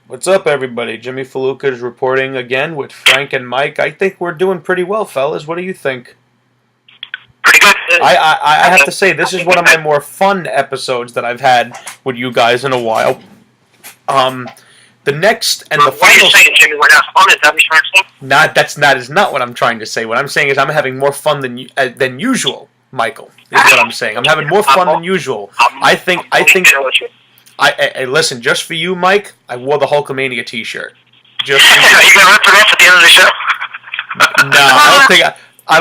What's up, everybody? Jimmy Faluca is reporting again with Frank and Mike. I think we're doing pretty well, fellas. What do you think? Pretty good. I have to say, this is one of my more fun episodes that I've had with you guys in a while. The next and the final. What are you saying, Jimmy? We're not fun? Is that what you're saying? That is not what I'm trying to say. What I'm saying is I'm having more fun than usual, Michael. Is what I'm saying. I'm having more fun than usual. I think. Listen, just for you, Mike, I wore the Hulkamania T-shirt. Just for you. Are you gonna rip it off at the end of the show? No, I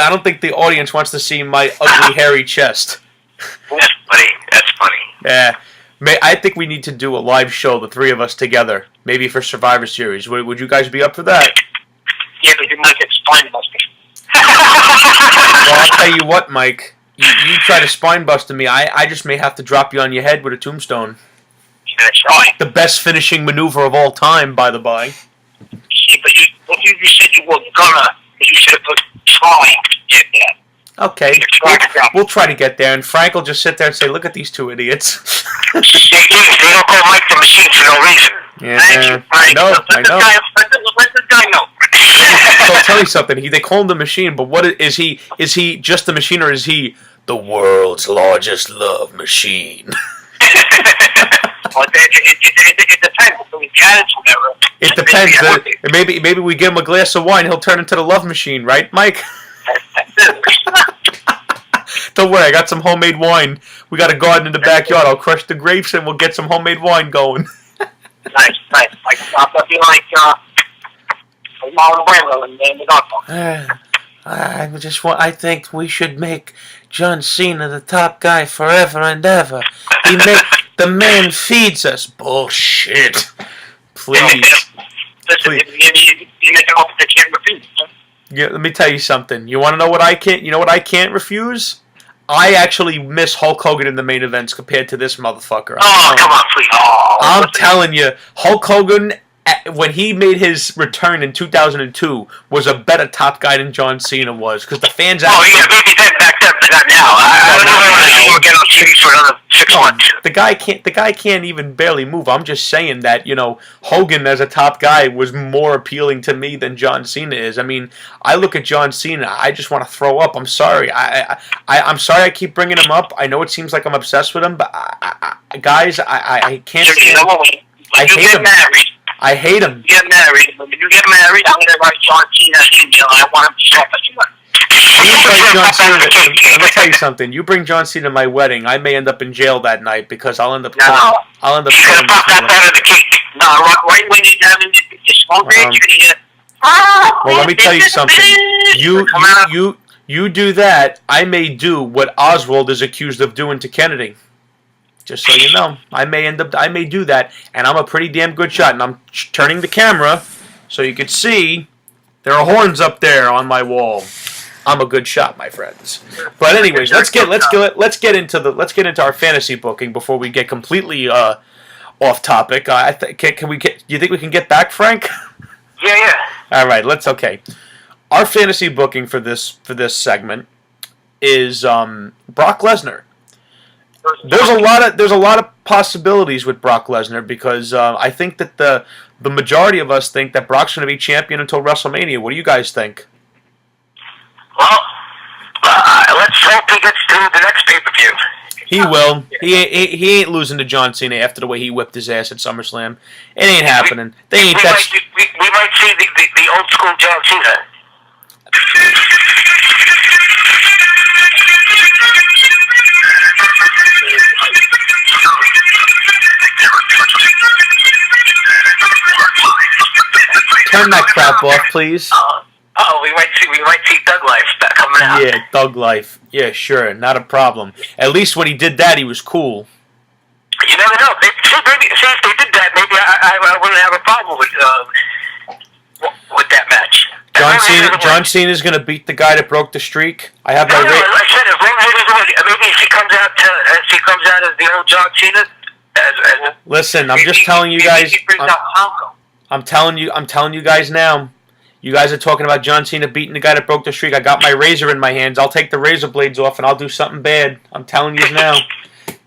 don't think the audience wants to see my ugly, hairy chest. That's funny. That's funny. Yeah, I think we need to do a live show, the three of us together, maybe for Survivor Series. Would you guys be up for that? Yeah, but you might get spine busted. Well, I'll tell you what, Mike. You try to spine bust me, I just may have to drop you on your head with a tombstone. That's right. The best finishing maneuver of all time, by the by. Yeah, but you said you were gonna, but you should have put trying to get there. Okay, we'll try to get there, and Frank will just sit there and say, "Look at these two idiots." They don't call Mike the Machine for no reason. Yeah, Thank you, Frank. I know. Let this guy know. So I'll tell you something. They call him the Machine, but what is he? Is he just the Machine, or is he the world's largest love machine? Well, it depends. It depends. Maybe we give him a glass of wine, he'll turn into the love machine, right, Mike? Don't worry, I got some homemade wine. We got a garden in the backyard. I'll crush the grapes and we'll get some homemade wine going. Nice. Like something like Marlon Brando and the Godfather. I think we should make John Cena the top guy forever and ever. The man feeds us. Bullshit. Please. Yeah, let me tell you something. You want to know what I can't? You know what I can't refuse? I actually miss Hulk Hogan in the main events compared to this motherfucker. Come on, please. I'm telling you, Hulk Hogan, when he made his return in 2002, was a better top guy than John Cena was, because the fans. Maybe then back then, but not now. I don't know if I'm going to get on TV for another 6 months. The guy can't even barely move. I'm just saying that, Hogan as a top guy was more appealing to me than John Cena is. I mean, I look at John Cena, I just want to throw up. I'm sorry. I'm sorry I keep bringing him up. I know it seems like I'm obsessed with him, but guys, I can't stand him. I hate him. I hate him. You get married. When you get married, I'm going to write John Cena an email. I want him to stop us. Let me tell you something. You bring John Cena to my wedding, I may end up in jail that night because I'll end up. You're going to pop that out of the cake. No, right when you're having your smoke break, you're going to hear. Well, let me tell you something. You do that, I may do what Oswald is accused of doing to Kennedy. Just so you know, I may do that, and I'm a pretty damn good shot. And I'm turning the camera so you can see there are horns up there on my wall. I'm a good shot, my friends. But anyways, let's get into our fantasy booking before we get completely off topic. Do you think we can get back, Frank? Yeah. All right, okay. Our fantasy booking for this segment is Brock Lesnar. There's a lot of possibilities with Brock Lesnar because I think that the majority of us think that Brock's going to be champion until WrestleMania. What do you guys think? Well, let's hope he gets to the next pay-per-view. He will. He ain't losing to John Cena after the way he whipped his ass at SummerSlam. It ain't happening. We might see the old school John Cena. Turn that crap off, please. We might see Doug Life coming out. Yeah, Doug Life. Yeah, sure, not a problem. At least when he did that, he was cool. You never know. Maybe if they did that, maybe I wouldn't have a problem with that match. John Cena's going to beat the guy that broke the streak. I have my. I said as long as maybe if he comes out as the old John Cena. Listen, I'm just telling you guys. I'm telling you guys now. You guys are talking about John Cena beating the guy that broke the streak. I got my razor in my hands. I'll take the razor blades off and I'll do something bad. I'm telling you now.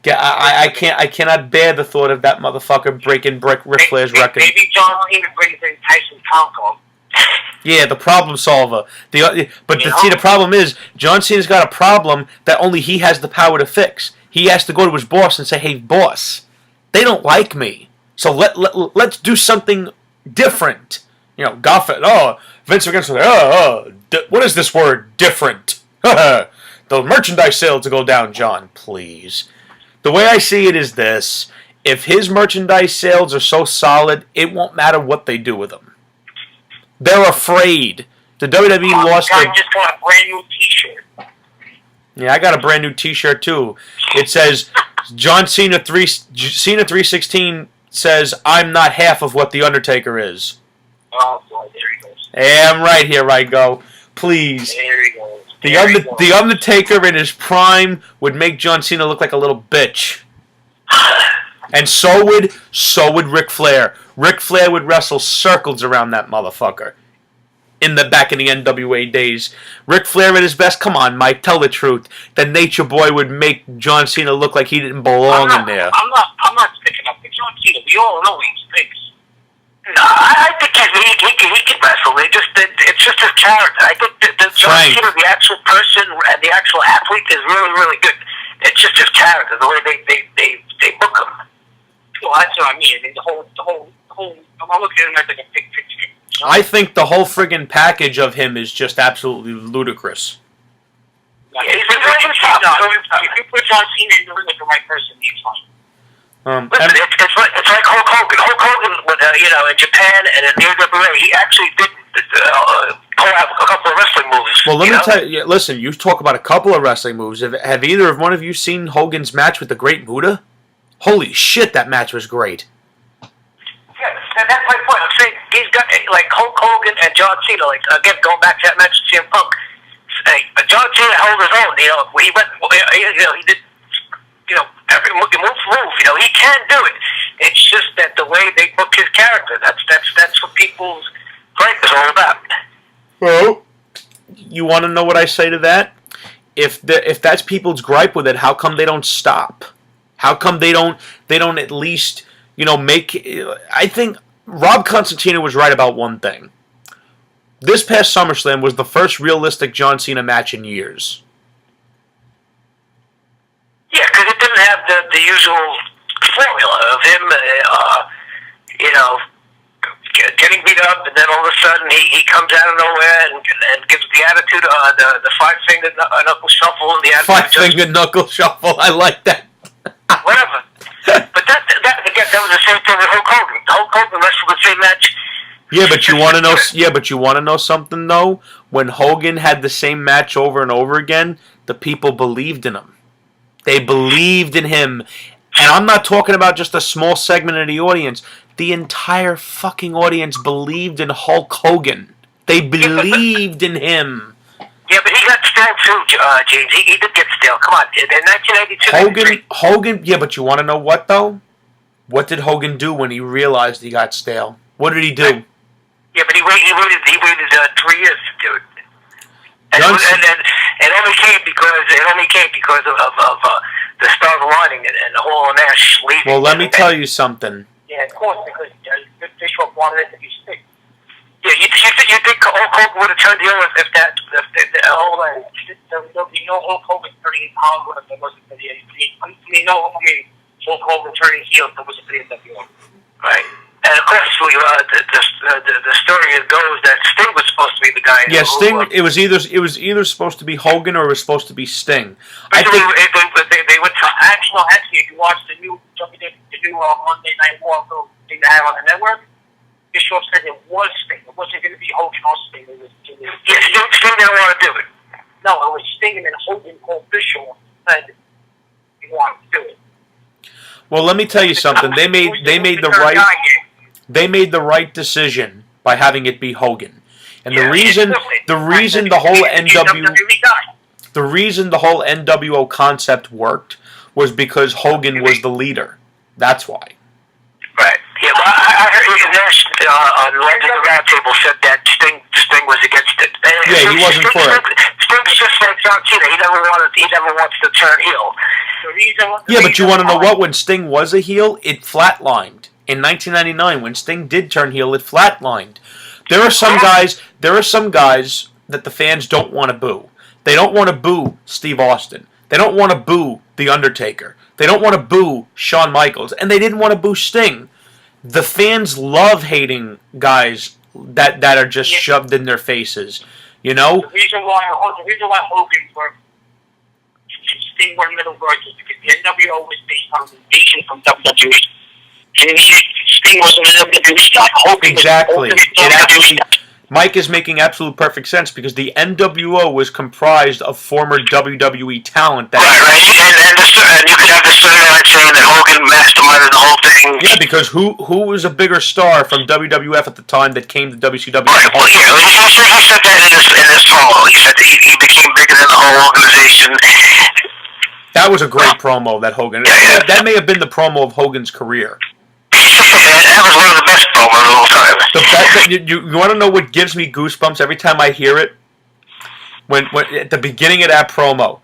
Yeah, I cannot bear the thought of that motherfucker breaking Ric Flair's record. Maybe John Cena brings in Tyson Tonko. Yeah, the problem solver. See, the problem is John Cena's got a problem that only he has the power to fix. He has to go to his boss and say, "Hey, boss, they don't like me, so let's do something different." You know, Goffin. Oh, Vince McMahon. What is this word? Different. The merchandise sales to go down, John. Please. The way I see it is this: if his merchandise sales are so solid, it won't matter what they do with them. They're afraid. The WWE lost their... I just got a brand new T-shirt. Yeah, I got a brand new T-shirt too. It says John Cena 316 says I'm not half of what the Undertaker is. Oh boy, there he goes. Damn right, here I go. Please. There he goes. The Undertaker in his prime would make John Cena look like a little bitch. And so would Ric Flair. Ric Flair would wrestle circles around that motherfucker. Back in the NWA days. Ric Flair at his best, come on, Mike, tell the truth. The Nature Boy would make John Cena look like he didn't belong in there. I'm not sticking up for John Cena. We all know he stinks. No, I think he can wrestle. It's just his character. I think that John Cena, the actual person and the actual athlete, is really, really good. It's just his character, the way they book him. Well, that's what I mean. I mean, the whole. I'm looking at him as like a big picture. I think the whole friggin' package of him is just absolutely ludicrous. Yeah, he's a very good job. If you put John Cena in the ring with the right person, he's fine. Listen, it's like Hulk Hogan. Hulk Hogan, in Japan and in the AWA, he actually did pull out a couple of wrestling moves. Well, let me tell you. Listen, you talk about a couple of wrestling moves. Have either of one of you seen Hogan's match with the Great Muta? Holy shit, that match was great. Yeah, that's my point. I'm saying he's got like Hulk Hogan and John Cena. Like again, going back to that match with CM Punk, John Cena held his own. He went. He did. Every move. He can do it. It's just that the way they book his character. That's what people's gripe is all about. Well, you want to know what I say to that? If that's people's gripe with it, how come they don't stop? How come they don't at least make? I think Rob Constantino was right about one thing. This past SummerSlam was the first realistic John Cena match in years. Yeah, because it didn't have the usual formula of him, getting beat up, and then all of a sudden he comes out of nowhere and gives the attitude, the five-finger knuckle shuffle, and the attitude. Five-finger knuckle shuffle, I like that. Whatever. But that was the same thing with Hulk Hogan. Hulk Hogan wrestled the same match. Yeah, but you want to know something though? When Hogan had the same match over and over again, the people believed in him. They believed in him. And I'm not talking about just a small segment of the audience. The entire fucking audience believed in Hulk Hogan. They believed in him. Yeah, but he got stale too, James. He did get stale. Come on, in 1982. Hogan. Yeah, but you want to know what though? What did Hogan do when he realized he got stale? What did he do? Yeah, but he waited 3 years to do it. And it only came because of the stars aligning and the whole Nash leaving. Well, let me tell you something. Yeah, of course, because Bischoff wanted it to be stick. Yeah, you think Hulk Hogan would have turned heel if Hulk Hogan turning Hulk Hogan turning heel if it was the NWO, right? And of course, the story goes that Sting was supposed to be the guy. Yeah, Sting. It was either supposed to be Hogan or it was supposed to be Sting. I think they went to actually. If you watch the new Monday Night War thing they have on the network, Bischoff said it was Sting. It wasn't going to be Hogan or Sting. Sting didn't want to do it. No, it was Sting, and then Hogan called Bischoff and said he wanted to do it. Well, let me tell you something. They made the right decision by having it be Hogan. And the reason the whole NWO concept worked was because Hogan was the leader. That's why. Right. Yeah, well, I heard Nash on the Roundtable said that Sting was against it. Yeah, he wasn't for it. Sting's just like John Cena. He never wants to turn heel. Yeah, but you want to know what? When Sting was a heel, it flatlined. In 1999, when Sting did turn heel, it flatlined. There are some guys that the fans don't want to boo. They don't want to boo Steve Austin. They don't want to boo The Undertaker. They don't want to boo Shawn Michaels. And they didn't want to boo Sting. The fans love hating guys that are just shoved in their faces. You know? The reason why Hogan Sting were middle guards is because the NWO was based on the invasion from WWE. And Sting wasn't a WWE guy. Hogan exactly. Mike is making absolute perfect sense because the NWO was comprised of former WWE talent. Right. And you could have the storyline saying that Hogan masterminded the whole thing. Yeah, because who was a bigger star from WWF at the time that came to WCW? Right, well, yeah, he said that in this promo. He said that he became bigger than the whole organization. That was a great promo, that Hogan. Yeah. That may have been the promo of Hogan's career. That was one of the best promos of all time. You want to know what gives me goosebumps every time I hear it? When at the beginning of that promo,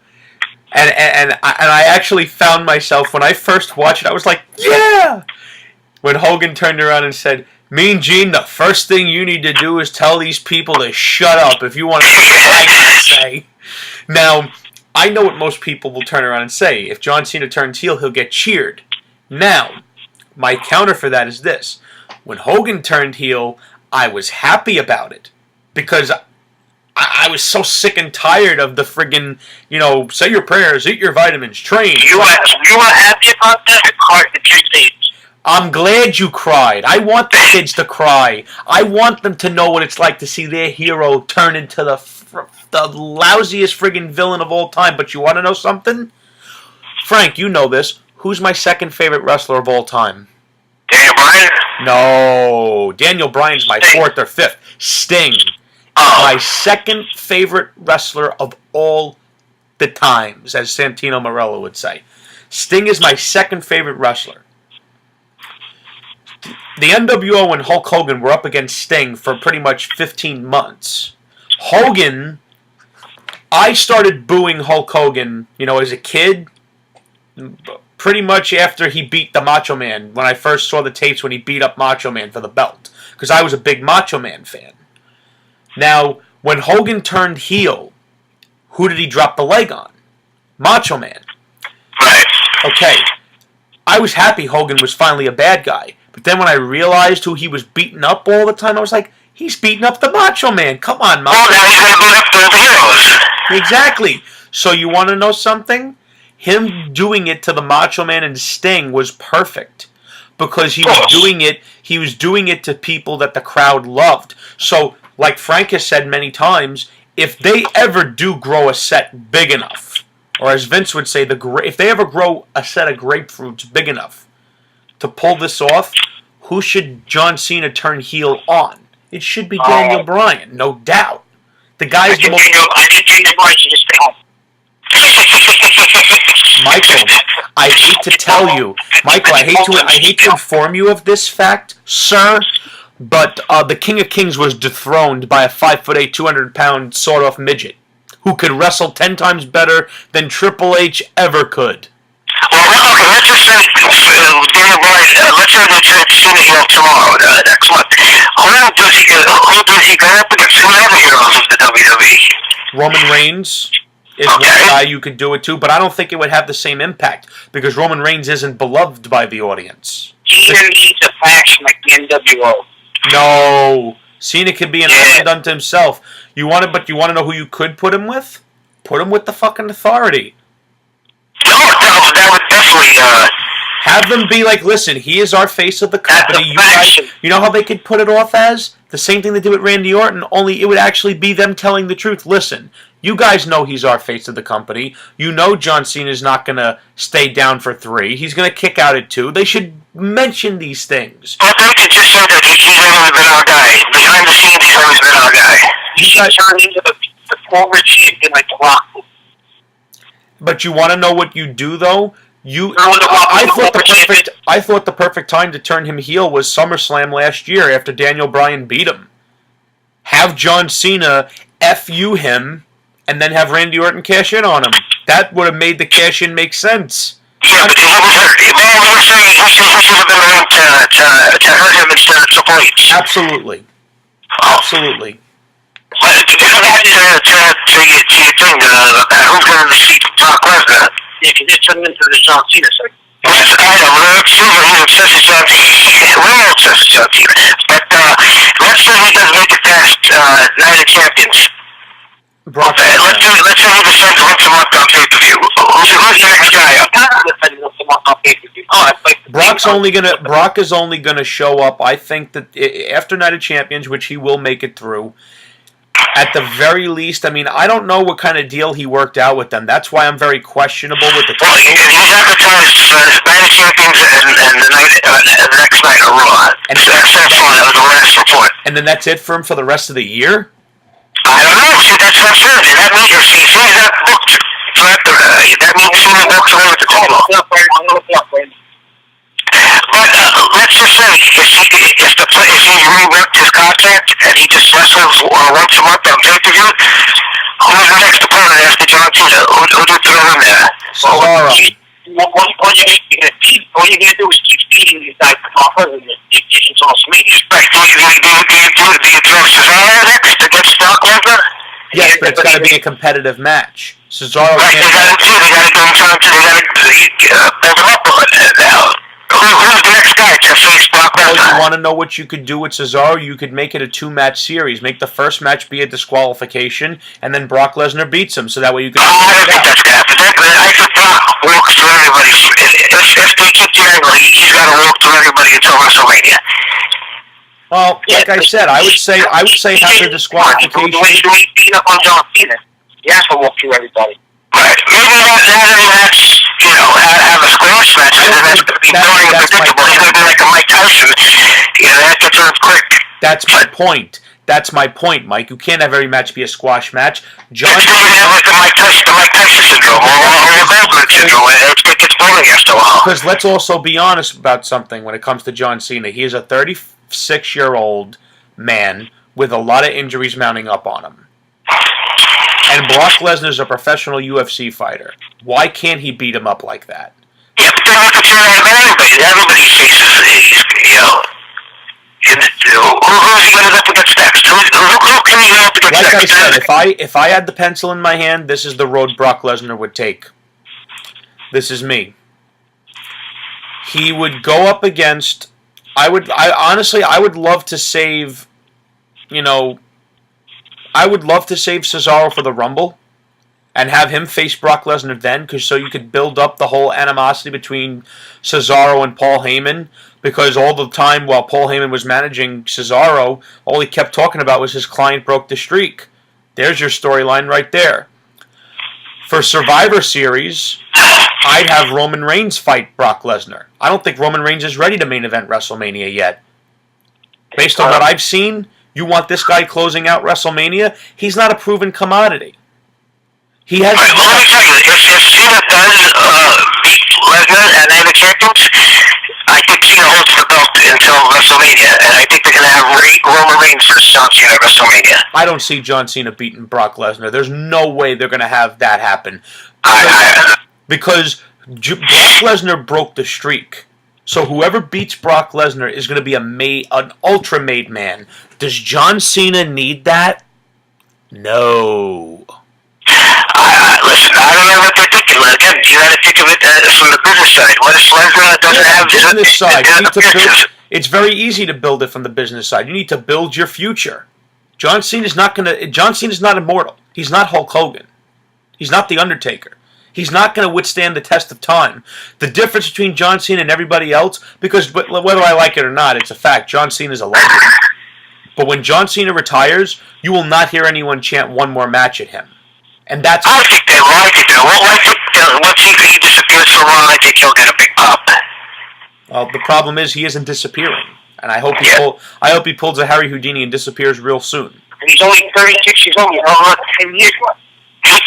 and I actually found myself when I first watched it, I was like, yeah. When Hogan turned around and said, "Mean Gene, the first thing you need to do is tell these people to shut up if you want to hear what I can say." Now, I know what most people will turn around and say. If John Cena turns heel, he'll get cheered. Now, my counter for that is this. When Hogan turned heel, I was happy about it. Because I was so sick and tired of the friggin', say your prayers, eat your vitamins, train. You were happy about that? Or cried at your stage? I'm glad you cried. I want the kids to cry. I want them to know what it's like to see their hero turn into the lousiest friggin' villain of all time. But you want to know something? Frank, you know this. Who's my second favorite wrestler of all time? Daniel Bryan? No. Daniel Bryan's my fourth or fifth. Sting. My second favorite wrestler of all the times, as Santino Marella would say. Sting is my second favorite wrestler. The NWO and Hulk Hogan were up against Sting for pretty much 15 months. Hogan, I started booing Hulk Hogan, as a kid, pretty much after he beat the Macho Man, when I first saw the tapes when he beat up Macho Man for the belt. Because I was a big Macho Man fan. Now, when Hogan turned heel, who did he drop the leg on? Macho Man. Right. Okay. I was happy Hogan was finally a bad guy. But then when I realized who he was beating up all the time, I was like, he's beating up the Macho Man. Come on, Macho Man. Oh, now he's going to beat up the heroes. Exactly. So you want to know something? Him doing it to the Macho Man and Sting was perfect because he was doing it to people that the crowd loved. So, like Frank has said many times, if they ever do grow a set big enough, or as Vince would say, if they ever grow a set of grapefruits big enough to pull this off, who should John Cena turn heel on? It should be Daniel Bryan, no doubt. The guy's the most. I think Daniel Bryan should just stay home. Michael, I hate to tell you, Michael, I hate to inform you of this fact, sir, but the King of Kings was dethroned by a 5'8", 200-pound sawed-off midget who could wrestle 10 times better than Triple H ever could. Well, okay, let's just say Daniel Bryan. Let's say they Cena heel tomorrow, next month. Who does he go up against? Who are the heroes of the WWE? Roman Reigns is one guy you could do it to, but I don't think it would have the same impact because Roman Reigns isn't beloved by the audience. Cena needs a faction like the NWO. No, Cena could be an island unto himself. But you want to know who you could put him with? Put him with the fucking Authority. No, that would definitely. Have them be like, listen, he is our face of the company. You know how they could put it off as? The same thing they did with Randy Orton, only it would actually be them telling the truth. Listen, you guys know he's our face of the company. You know John Cena's not going to stay down for 3. He's going to kick out at 2. They should mention these things. Or they could just say that he's always been our guy. Behind the scenes, he's always been our guy. He's turned into the former champion like The Rock. But you want to know what you do, though? I thought the perfect time to turn him heel was SummerSlam last year after Daniel Bryan beat him. Have John Cena FU him and then have Randy Orton cash in on him. That would have made the cash in make sense. Yeah, but he was hurt. Man, he should have been around to hurt him instead of Triple H. Absolutely. Absolutely. But to get back to your thing about who's going to defeat Brock Lesnar. Yeah, because they're turning into the John Cena segment. Yes, I know. We're obsessed with John Cena. We're obsessed with John Cena. But let's say he does make it past Night of Champions. Brock let's say he decides once a month on pay-per-view. Who's the next guy up? Brock is only gonna show up. I think that after Night of Champions, which he will make it through. At the very least, I mean, I don't know what kind of deal he worked out with them. That's why I'm very questionable with the title. Well, he's advertised Night of Champions and the next night of Raw. And that was the last report. And then that's it for him for the rest of the year? I don't know. See, that's what I'm saying. That means if he's not booked that means he's not booked away with the title. But let's just say if he reworked his contract and he just wrestles once a month on pay-per-view, who's the next opponent after John Cena? Who do you throw in there? Cesaro. All you're gonna do is keep feeding these guys off of it. It's all sweet. Right. Do you throw Cesaro next against Brock Lesnar? Yes, but it's got to be a competitive match. Cesaro right, can't. They got to give him time to build him up on it now. Who's the next guy to face Brock Lesnar? Well, you want to know what you could do with Cesaro? You could make it a 2-match series. Make the first match be a disqualification, and then Brock Lesnar beats him, so that way you can... I don't think that's going to happen. I think Brock walks through everybody. If they keep the angle, he's got to walk through everybody until WrestleMania. Well, like I said, I would say have the disqualification. The way he beat up on John Cena, he has to walk through everybody. Right. Maybe not every match, have a squash match. That's going to be boring and predictable. He's going to be like a Mike Tyson. That gets over quick. That's my point. That's my point, Mike. You can't have every match be a squash match. It's going to have like the Mike Tyson syndrome or the Goldberg syndrome. It gets boring after a while. Because let's also be honest about something when it comes to John Cena. He is a 36-year-old man with a lot of injuries mounting up on him. And Brock Lesnar is a professional UFC fighter. Why can't he beat him up like that? Yeah, but then you can say that about everybody. Everybody faces, who's he going to up against next? Who can he go up against next? Like I said, if I had the pencil in my hand, this is the road Brock Lesnar would take. This is me. He would go up against... I would love to save, I would love to save Cesaro for the Rumble and have him face Brock Lesnar then, so you could build up the whole animosity between Cesaro and Paul Heyman, because all the time while Paul Heyman was managing Cesaro, all he kept talking about was his client broke the streak. There's your storyline right there. For Survivor Series, I'd have Roman Reigns fight Brock Lesnar. I don't think Roman Reigns is ready to main event WrestleMania yet. Based on what I've seen, you want this guy closing out WrestleMania? He's not a proven commodity. He has. Right, well, let me tell you, if Cena does beat Lesnar and they're the champions, I think Cena holds the belt until WrestleMania, and I think they're going to have Roman Reigns versus John Cena at WrestleMania. I don't see John Cena beating Brock Lesnar. There's no way they're going to have that happen. Because Brock Lesnar broke the streak. So whoever beats Brock Lesnar is going to be an ultra-made man. Does John Cena need that? No. Listen, I don't know what they're thinking. Again, you got to think of it from the business side. What if Lesnar doesn't have business side? You need to build, it's very easy to build it from the business side. You need to build your future. John Cena's not immortal. He's not Hulk Hogan. He's not The Undertaker. He's not going to withstand the test of time. The difference between John Cena and everybody else, because whether I like it or not, it's a fact. John Cena is a legend. But when John Cena retires, you will not hear anyone chant one more match at him. And that's... I think they will. Well, I think once he disappears for a while, I think he'll get a big pop. Well, the problem is he isn't disappearing. And I hope he pulls a Harry Houdini and disappears real soon. And he's only 36 years old. 10 years left. He has,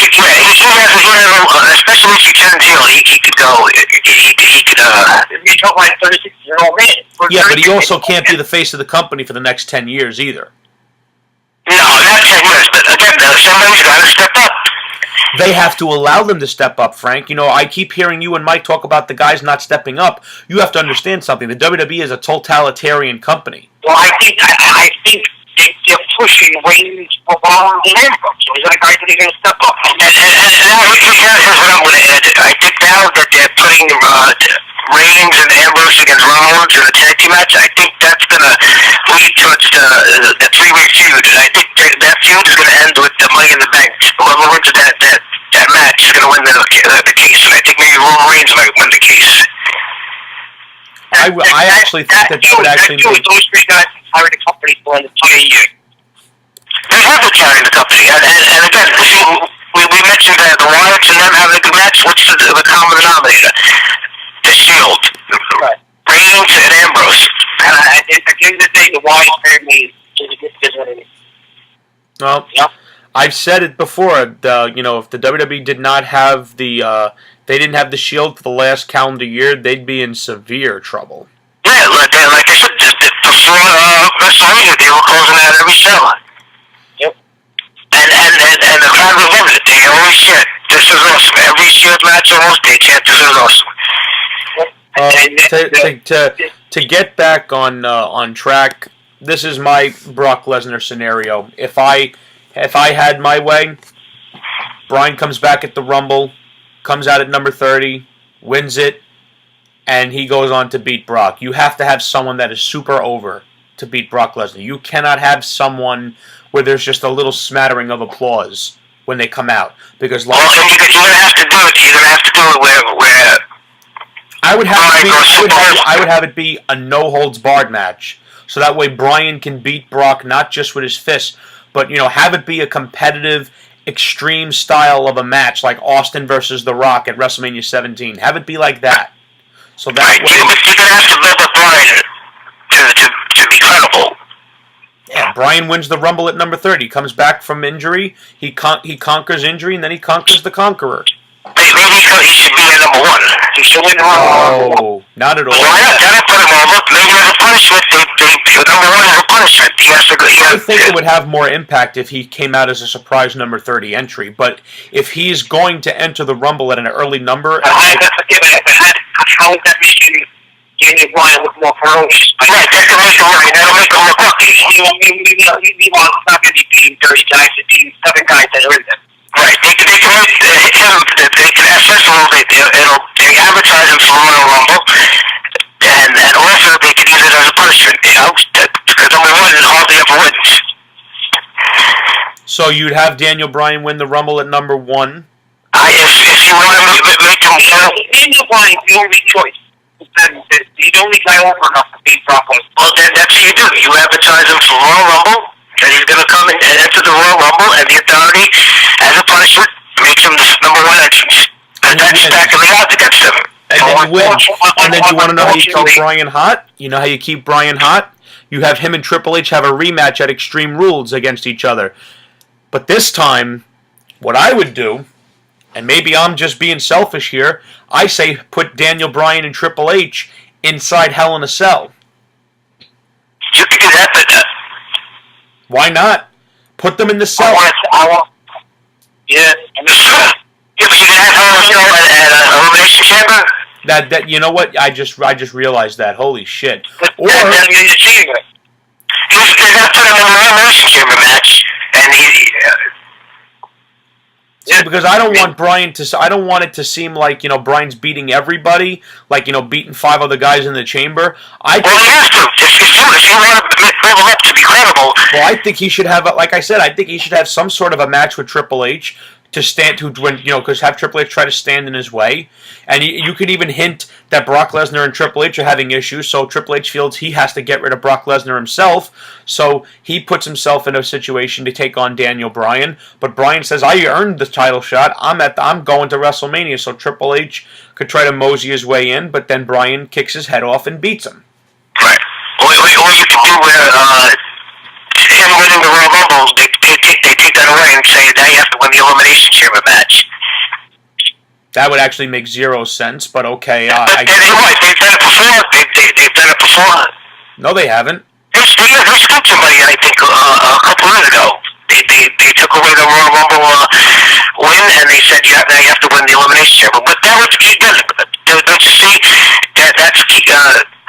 especially if he turns heel, he could go, you talk like 36-year-old man. Yeah, but he also can't be the face of the company for the next 10 years either. No, not 10 years, but again, somebody's got to step up. They have to allow them to step up, Frank. You know, I keep hearing you and Mike talk about the guys not stepping up. You have to understand something. The WWE is a totalitarian company. Well, I think they're pushing Reigns for Rollins and Ambrose. So these are the guys that are going to step up. And here's what I'm going to add. I think now that they're putting Reigns and Ambrose against Rollins in a tag team match, I think that's going to lead towards the three-way feud. And I think that feud is going to end with the Money in the Bank. Whoever wins that match is going to win the case. And I think maybe Roman Reigns might win the case. I actually think that would actually make... Those three guys carry the company for an entire year. They have been carrying the company. And again, we mentioned that the Wyatts and them having a good match. What's the common denominator? The Shield. Right. Reigns and Ambrose. And at the end of the day, the Wyatts family is what it is. Well, yep. I've said it before. If the WWE did not have they didn't have the Shield for the last calendar year, they'd be in severe trouble. Yeah, like I said, before WrestleMania, they were closing out every show. Yep. And the crowd was loving it. They always said, "This is awesome." Every Shield match almost, they chant, "This is awesome." To get back on track, this is my Brock Lesnar scenario. If I had my way, Bryan comes back at the Rumble, comes out at number 30, wins it, and he goes on to beat Brock. You have to have someone that is super over to beat Brock Lesnar. You cannot have someone where there's just a little smattering of applause when they come out. Because you're going to have to do it. You're going to have to do it where I would have it be a no-holds-barred match. So that way Bryan can beat Brock not just with his fists, but have it be a competitive, extreme style of a match like Austin versus The Rock at WrestleMania 17. Have it be like that. So that way... You're going to have to build up Bryan to be credible. Yeah, Bryan wins the Rumble at number 30. Comes back from injury. He conquers injury, and then he conquers the Conqueror. Maybe he should be at number 1. He should win the Rumble. No, not at all. Why not? That'll put him over. Maybe as a punishment, number 1 is a punishment. He has to go. I think it would have more impact if he came out as a surprise number 30 entry. But if he's going to enter the Rumble at an early number... How is that making Daniel Bryan look more ferocious? Right, that'll make him look lucky. He wants not going to be beating 30 guys, it's beating 7 guys that are in there. Right, they can hit him, first of all, they advertise him for Royal Rumble, and also they can use it as a punishment, because number 1 hardly ever wins. So you'd have Daniel Bryan win the Rumble at number 1? If you want to make him... Daniel Bryan's the only choice. He's the only guy over enough to beat Brock Lesnar. Well, that's what you do. You advertise him for Royal Rumble, and he's going to come and enter the Royal Rumble, and the authority, as a punishment, makes him the number 1 entrance. And that's stacking the odds against him. And then you win. And then you want to know how you keep Bryan hot? You know how you keep Bryan hot? You have him and Triple H have a rematch at Extreme Rules against each other. But this time, what I would do, and maybe I'm just being selfish here, I say put Daniel Bryan and Triple H inside Hell in a Cell. You can do that, but... Why not? Put them in the cell. Yeah. If you can have Hell in a Cell at an elimination chamber... That you know what? I just realized that. Holy shit. Or... They're going to put him in an elimination chamber match, and he... See, because I don't want Bryan to. I don't want it to seem like Bryan's beating everybody, like beating 5 other guys in the chamber. Well, he has to. If you want to build him up to be credible. Well, I think he should have. Like I said, I think he should have some sort of a match with Triple H to stand to when because have Triple H try to stand in his way, and you could even hint that Brock Lesnar and Triple H are having issues, so Triple H feels he has to get rid of Brock Lesnar himself, so he puts himself in a situation to take on Daniel Bryan, but Bryan says, I earned the title shot, I'm going to WrestleMania, so Triple H could try to mosey his way in, but then Bryan kicks his head off and beats him. Right. Or you could do where him winning the Royal Rumble, they take that away and say, now you have to win the Elimination Chamber match. That would actually make 0 sense, but okay. They've done it before. They've done it before. No, they haven't. They screwed somebody, I think, a couple years ago. They took away the Royal Rumble win, and they said now you have to win the elimination chamber. But that was good. Don't you see that's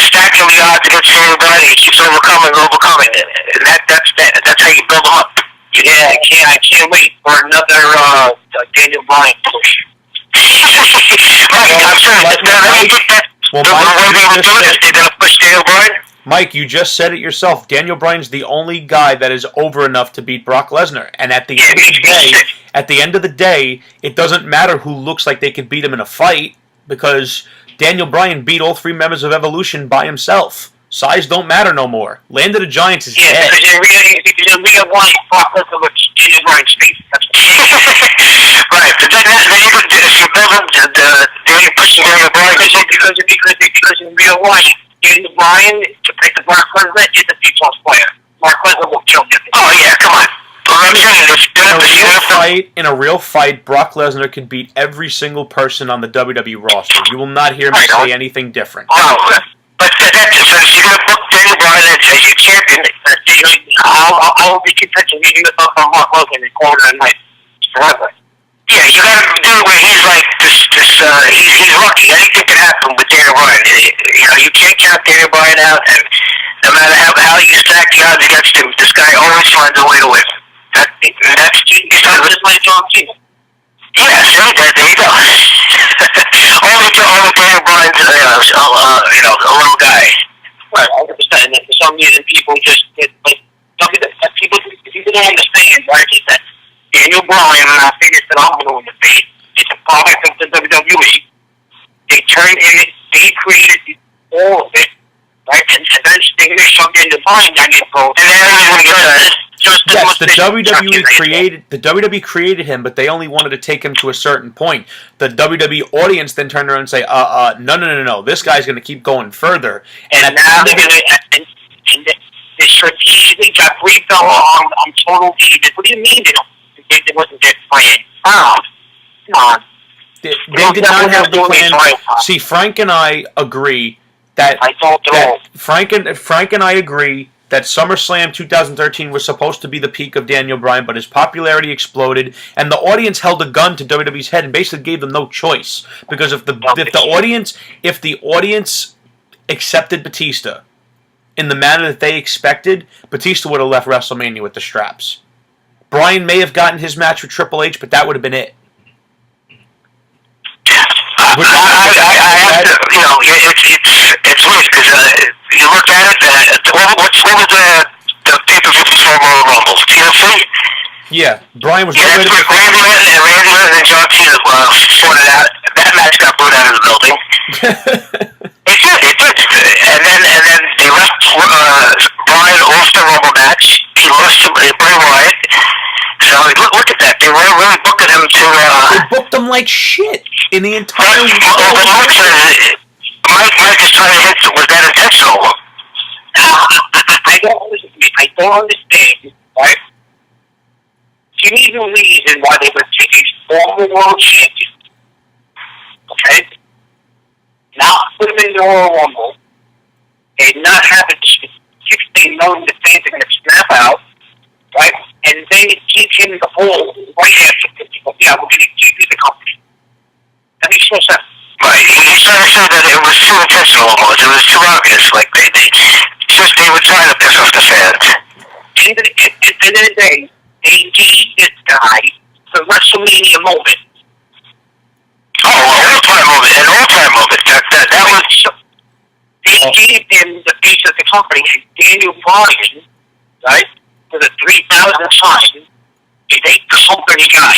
stacking the odds against everybody. He keeps overcoming, and that's how you build them up. Yeah, I can't wait for another Daniel Bryan push. Mike, you just said it yourself. Daniel Bryan's the only guy that is over enough to beat Brock Lesnar, and at the end of the day, it doesn't matter who looks like they could beat him in a fight because Daniel Bryan beat all three members of Evolution by himself. Size don't matter no more. Land of the Giants is dead. Because in real life, Brock Lesnar looks Daniel Bryan's face. Right, but then if you build up the pushing Daniel Bryan, because in real life, Daniel Bryan, to pick the Brock Lesnar, is a people's player. Brock Lesnar will kill him. Oh, yeah, come on. In a real fight, Brock Lesnar can beat every single person on the WWE roster. You will not hear me say anything different. Oh, but so if you're going to book Daniel Bryan as your champion, I will be content to reading the book on Brock Lesnar in quarter and night forever. Yeah, you got to do it where he's like he's lucky. Anything can happen with Daniel Bryan. You can't count Daniel Bryan out, and no matter how you stack the odds against him, this guy always finds a way to win. That's just like John Cena. Yeah, see, there you go. Only Daniel Bryan's, a little guy. Right, 100%. And for some reason, people just get like people don't understand, right? Is that Daniel Bryan, and I think it's phenomenal in the face. It's a product of the WWE. They turned in it, they created all of it, right? And then they shoved in the Bryan down your throat. And then yes, the WWE created him, but they only wanted to take him to a certain point. The WWE audience then turned around and say, no, this guy's going to keep going further. And now they're going to, and they strategically got briefed on total defense. What do you mean they wasn't their plan? Oh, come on. They did not have the plan. See, Frank and I agree that Frank and I agree that SummerSlam 2013 was supposed to be the peak of Daniel Bryan, but his popularity exploded, and the audience held a gun to WWE's head and basically gave them no choice. Because if the audience accepted Batista in the manner that they expected, Batista would have left WrestleMania with the straps. Bryan may have gotten his match with Triple H, but that would have been it. It's weird because you look at it. What was the pay-per-view before Royal Rumble? TLC. Yeah, Bryan was. Yeah, that's where Randy Orton and John Cena sorted out. That match got booed out of the building. It did. And then they left Bryan off the Rumble match. He lost to Bray Wyatt. So look at that. They were really booking him to. They booked him like shit in the entire. Mike is trying to hint. Was that intentional? I don't understand. Right? Give me the reason why they were taking former world champion. Okay? Not put him in the Royal Rumble and not have it 16 knowing the fans are going to snap out. Right? And then keep him in the hole right after 50. Yeah, we're going to keep you the company. That makes no sense. Right. He's trying to say that it was too intentional almost. It was too obvious. Like, they were trying to piss off the fans. At the end of the day, they gave this guy the WrestleMania moment. Oh, an all-time moment. That was... They gave him the face of the company, and Daniel Bryan, right, for the 3,000th time, is a company guy.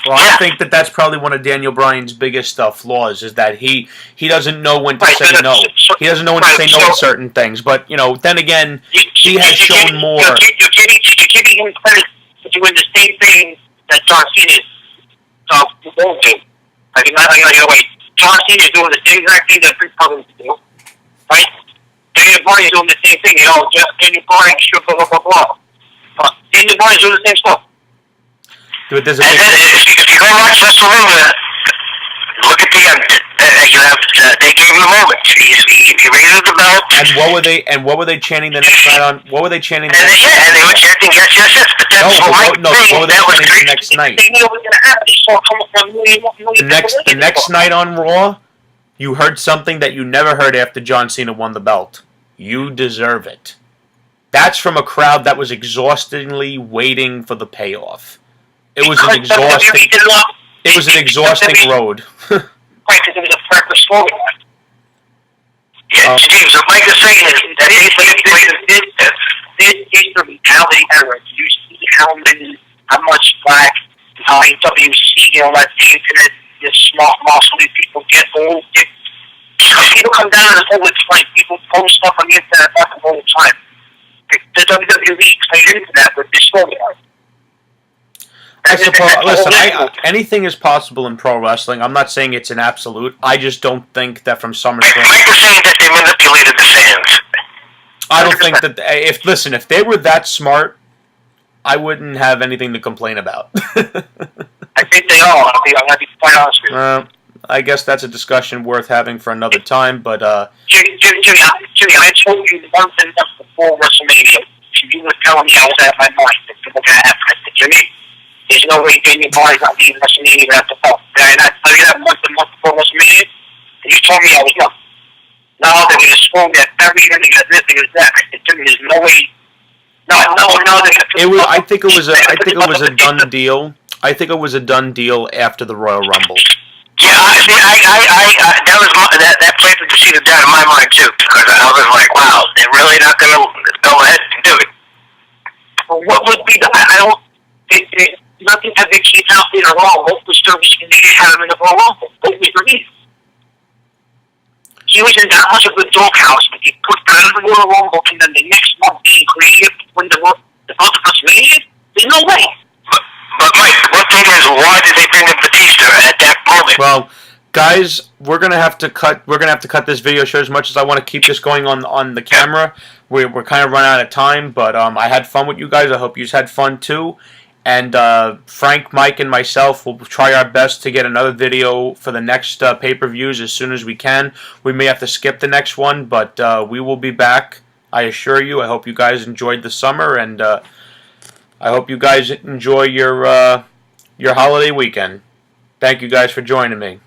Well, I think that's probably one of Daniel Bryan's biggest flaws is that he doesn't know when to say no. He doesn't know when to say no to certain things. But, then again, he has shown more. You're giving him credit for doing the same thing that John Cena won't do. Wait, John Cena is doing the same exact thing that Prince Public do. Right? Daniel Bryan is doing the same thing. Daniel Bryan should blah, blah, blah, blah. Daniel Bryan is doing the same stuff. There's if you go watch WrestleMania, look at the end. You have they gave him the moment. He raised the belt. And what were they chanting the next night on? What were they chanting the And next night? and they were chanting yes, yes, yes. But that's what were they chanting the next night? They knew it was going to happen. They saw it coming from The next night on Raw, you heard something that you never heard after John Cena won the belt. You deserve it. That's from a crowd that was exhaustingly waiting for the payoff. It was an exhausting. It was an exhausting road. Right, because it was a purpose storyline. Yeah, Steve, so Mike is saying that this is the reality era. You see how much black WC, that internet, this smart muscly people get old. People come down and all the time. People post stuff on the internet about them all the time. The WWE played into that with this storyline. I suppose. Listen, anything is possible in pro wrestling. I'm not saying it's an absolute. I just don't think that from SummerSlam. Mike is saying that they manipulated the fans. I don't think that. If they were that smart, I wouldn't have anything to complain about. I think they are. I'm gonna be quite honest with you. I guess that's a discussion worth having for another time. But Jimmy, I told you one thing before WrestleMania. You were telling me I was out of my mind that people were gonna have Jimmy. There's no way Daniel Bryan's not being WrestleMania after fall. Did I not tell you that month before WrestleMania? And you told me I was young. Now they're going to screw me at every year and this and that. I said, Jimmy, there's no way. No. I think it was a done deal. I think it was a done deal after the Royal Rumble. Yeah, that planted the seed of doubt in my mind too, because I was like, wow, they're really not going to go ahead and do it. Well, what would be I don't. Nothing that they keep out in a Raw. Hope was still they didn't have him in the Royal Rumble. Hope was released. He was in that much of a doghouse, but he put out of the Royal Rumble, and then the next month he created when the WrestleMania. There's no way. But Mike, one thing is, why did they bring in Batista at that moment? Well, guys, we're gonna have to cut. We're gonna have to cut this video show. As much as I want to keep this going on the camera, we're kind of running out of time. But I had fun with you guys. I hope you had fun too. And Frank, Mike, and myself will try our best to get another video for the next pay-per-views as soon as we can. We may have to skip the next one, but we will be back. I assure you. I hope you guys enjoyed the summer, and I hope you guys enjoy your holiday weekend. Thank you guys for joining me.